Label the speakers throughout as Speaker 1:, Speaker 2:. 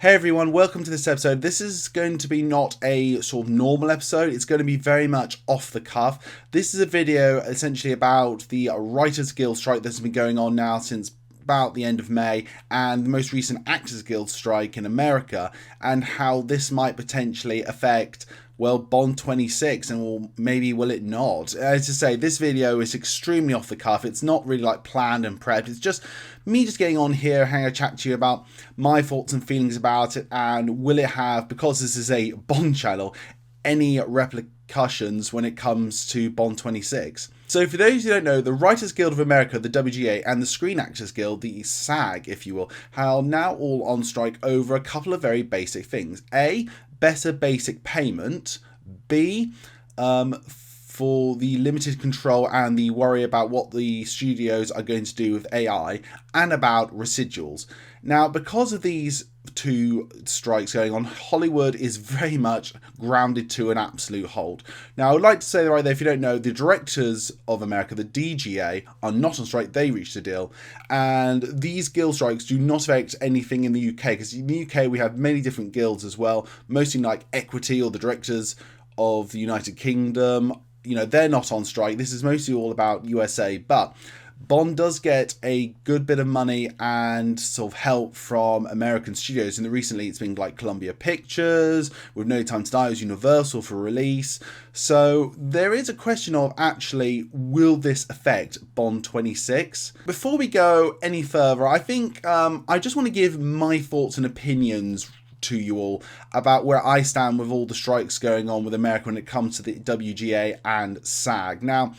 Speaker 1: Hey everyone, welcome to this episode. This is going to be not a sort of normal episode. It's going to be very much off the cuff. This is a video essentially about the Writers Guild strike that's been going on now since about the end of May, and the most recent Actors Guild strike in America, and how this might potentially affect, well, Bond 26, and will it not? As I say, this video is extremely off the cuff. It's not really like planned and prepped. It's just me just getting on here, having a chat to you about my thoughts and feelings about it, and will it have, because this is a Bond channel, any repercussions when it comes to Bond 26. So for those who don't know, the Writers Guild of America, the WGA, and the Screen Actors Guild, the SAG, if you will, are now all on strike over a couple of very basic things. A, better basic payment. B, for the limited control and the worry about what the studios are going to do with AI, and about residuals. Now, because of these two strikes going on, Hollywood is very much grounded to an absolute halt. Now, I would like to say right there, if you don't know, the Directors of America, the DGA, are not on strike. They reached a deal, and these guild strikes do not affect anything in the UK, because in the UK we have many different guilds as well, mostly like Equity or the Directors of the United Kingdom. You know, they're not on strike. This is mostly all about USA, but Bond does get a good bit of money and sort of help from American studios. And recently it's been like Columbia Pictures, with No Time to Die, was Universal for release. So there is a question of actually, will this affect Bond 26? Before we go any further, I think I just want to give my thoughts and opinions to you all about where I stand with all the strikes going on with America when it comes to the WGA and SAG. Now,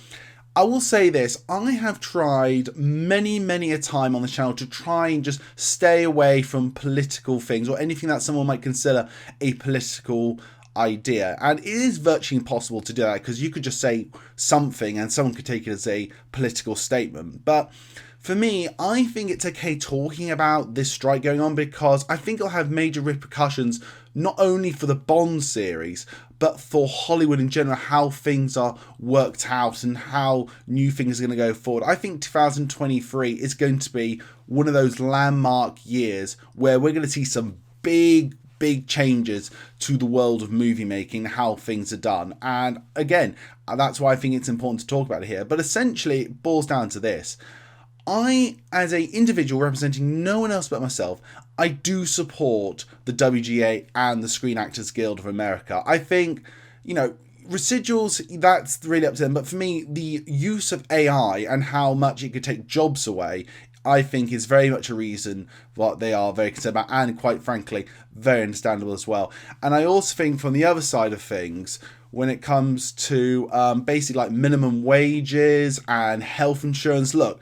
Speaker 1: I will say this, I have tried many a time on the channel to try and just stay away from political things or anything that someone might consider a political idea, and it is virtually impossible to do that because you could just say something and someone could take it as a political statement. But for me, I think it's okay talking about this strike going on because I think it'll have major repercussions not only for the Bond series, but for Hollywood in general, how things are worked out and how new things are going to go forward. I think 2023 is going to be one of those landmark years where we're going to see some big changes to the world of movie making, how things are done. And again, that's why I think it's important to talk about it here. But essentially, it boils down to this. I, as an individual representing no one else but myself, I do support the WGA and the Screen Actors Guild of America. I think, you know, residuals, that's really up to them. But for me, the use of AI and how much it could take jobs away, I think is very much a reason what they are very concerned about, and quite frankly, very understandable as well. And I also think from the other side of things, when it comes to basically like minimum wages and health insurance, look,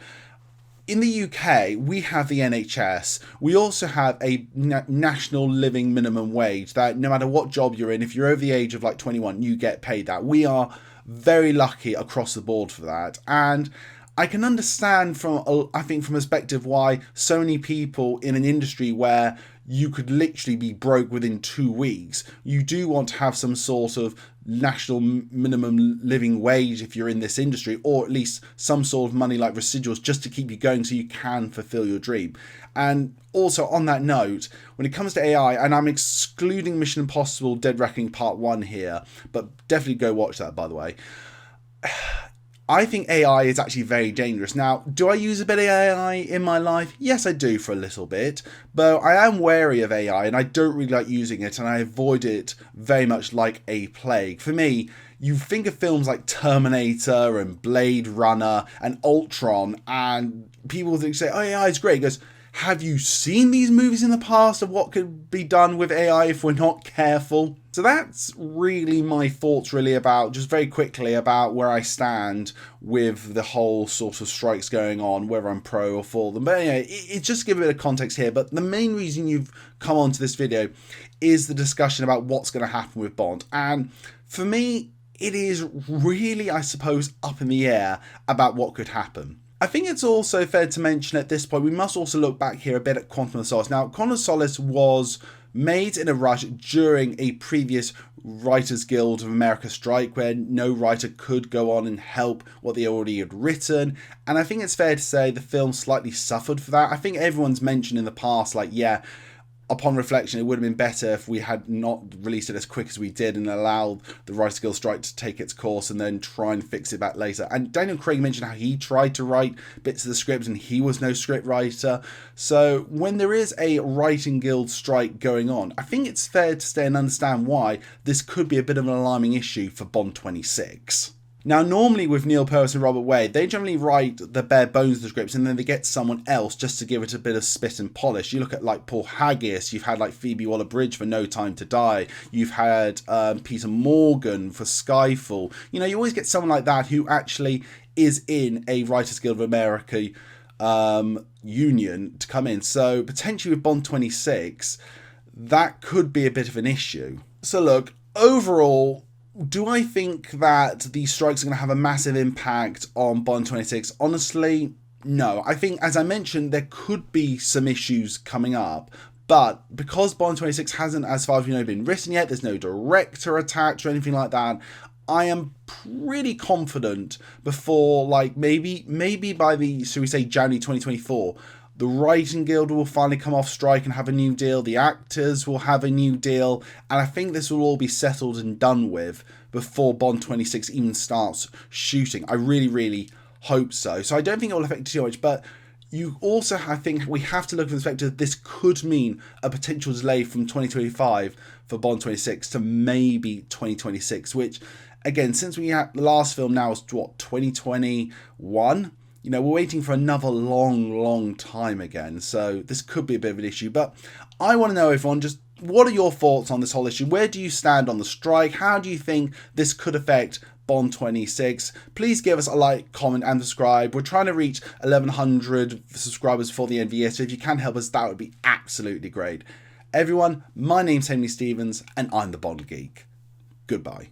Speaker 1: in the UK, we have the NHS. We also have a national living minimum wage that no matter what job you're in, if you're over the age of like 21, you get paid that. We are very lucky across the board for that. And I can understand from a perspective why so many people in an industry where you could literally be broke within 2 weeks, you do want to have some sort of national minimum living wage if you're in this industry, or at least some sort of money like residuals just to keep you going so you can fulfill your dream. And also on that note, when it comes to AI, and I'm excluding Mission Impossible Dead Reckoning Part 1 here, but definitely go watch that, by the way. I think AI is actually very dangerous. Now, do I use a bit of AI in my life? Yes, I do for a little bit, but I am wary of AI and I don't really like using it, and I avoid it very much like a plague. For me, you think of films like Terminator and Blade Runner and Ultron, and people say, oh, AI is great. It goes, have you seen these movies in the past of what could be done with AI if we're not careful? So that's really my thoughts really about, just very quickly, about where I stand with the whole sort of strikes going on, whether I'm pro or for them. But anyway, it's just to give a bit of context here. But the main reason you've come onto this video is the discussion about what's going to happen with Bond. And for me, it is really, I suppose, up in the air about what could happen. I think it's also fair to mention at this point, we must also look back here a bit at Quantum of Solace. Now, Quantum of Solace was made in a rush during a previous Writers Guild of America strike where no writer could go on and help what they already had written. And I think it's fair to say the film slightly suffered for that. I think everyone's mentioned in the past, like, yeah, upon reflection, it would have been better if we had not released it as quick as we did and allowed the Writer's Guild strike to take its course and then try and fix it back later. And Daniel Craig mentioned how he tried to write bits of the script and he was no script writer. So when there is a Writing Guild strike going on, I think it's fair to stay and understand why this could be a bit of an alarming issue for Bond 26. Now, normally with Neil Purvis and Robert Wade, they generally write the bare bones of the scripts and then they get someone else just to give it a bit of spit and polish. You look at like Paul Haggis, you've had like Phoebe Waller-Bridge for No Time to Die, you've had Peter Morgan for Skyfall. You know, you always get someone like that who actually is in a Writers Guild of America union to come in. So potentially with Bond 26, that could be a bit of an issue. So look, overall, do I think that these strikes are going to have a massive impact on Bond 26? Honestly, no. I think, as I mentioned, there could be some issues coming up. But because Bond 26 hasn't, as far as we know, been written yet, there's no director attached or anything like that, I am pretty confident before, like, maybe by the, should we say, January 2024, the Writing Guild will finally come off strike and have a new deal. The actors will have a new deal. And I think this will all be settled and done with before Bond 26 even starts shooting. I really, really hope so. So I don't think it will affect too much. But you also, I think, we have to look from the perspective this could mean a potential delay from 2025 for Bond 26 to maybe 2026. Which, again, since we had the last film now is, what, 2021? You know, we're waiting for another long time again. So this could be a bit of an issue. But I want to know, everyone, just what are your thoughts on this whole issue? Where do you stand on the strike? How do you think this could affect Bond 26? Please give us a like, comment and subscribe. We're trying to reach 1,100 subscribers before the end of the year. So if you can help us, that would be absolutely great. Everyone, my name's Henry Stevens and I'm the Bond Geek. Goodbye.